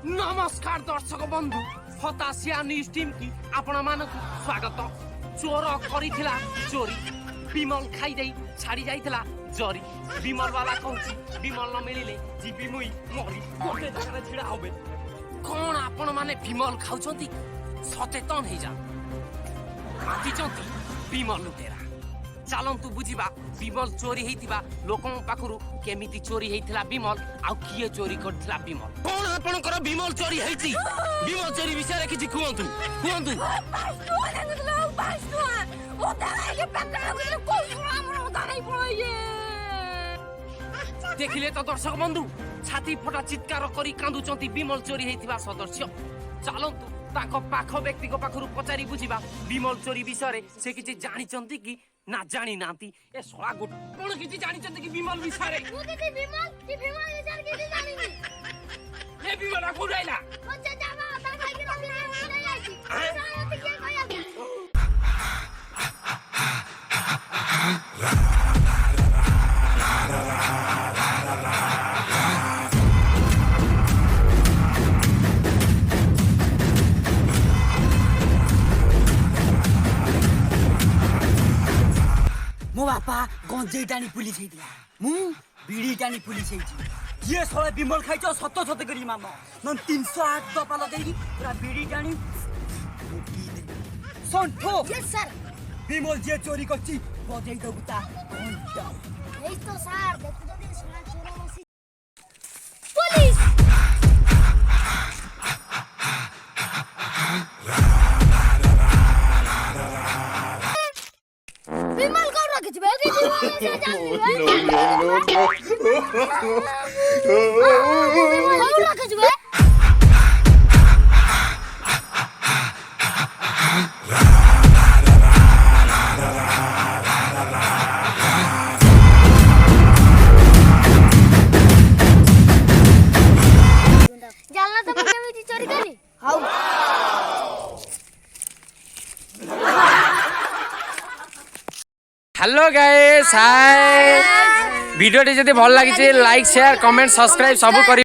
नमस्कार दर्शक बंधु हताशिया न्यूज टीम की आपण मानक स्वागत। चोर करिथिला चोरी विमल खाई दे छाड़ी जाइथिला जरी विमल वाला कहूची विमल न मिलिले जीपी मुई मरी गोटे जगह छिड़ा होबे। कोन आपण माने विमल खाउचंती सचेतन हे जा माती चंती विमल लुटेरा चलंतु बुझिबा विमल चोरी हेतिबा लोकन पाखरु केमिति चोरी हेतिला विमल आ किए चोरी करथिला विमल कोन आपनकर विमल चोरी हेति विमल चोरी विषय किछि कुहंतु कुहंतु देखिले तो दर्शक बंधु छाती फटा चित्कार करी कांदुचंती विमल चोरी हेतिबा सदस्य चलंतु ताको पाख व्यक्ति को पाखरु पचारी बुझिबा विमल चोरी विषय से किछि जानिचंती कि ना जानी नांती ए सोळा गोट कोन किछि जानिचंती कि विमल विषय तू किछि विमल विचार किछि जानिनी ए विमल को राइला मजा जावा ता भाई के रखले नहीं आइछि सायत के कहया मो बापा गंजे टाणी पुलिस हेतिला मु बीड़ी टाणी पुलिस हेछि ये सोळे विमल खाइछो सत सत करी मामा न 308 दपा लगेगी पूरा बीड़ी टाणी संठो यस सर विमल जे चोरी करछि बजै दबुता घंटा ए तो सर देखु जदी सोना चोर बसी पुलिस विमल को रखि बे कि से जानी को रखि बे जानला तो केमिति चोरी करी how hello guys hi video जदि भल लागिছে लाइक शेयर कमेंट सब्सक्राइब सब करी।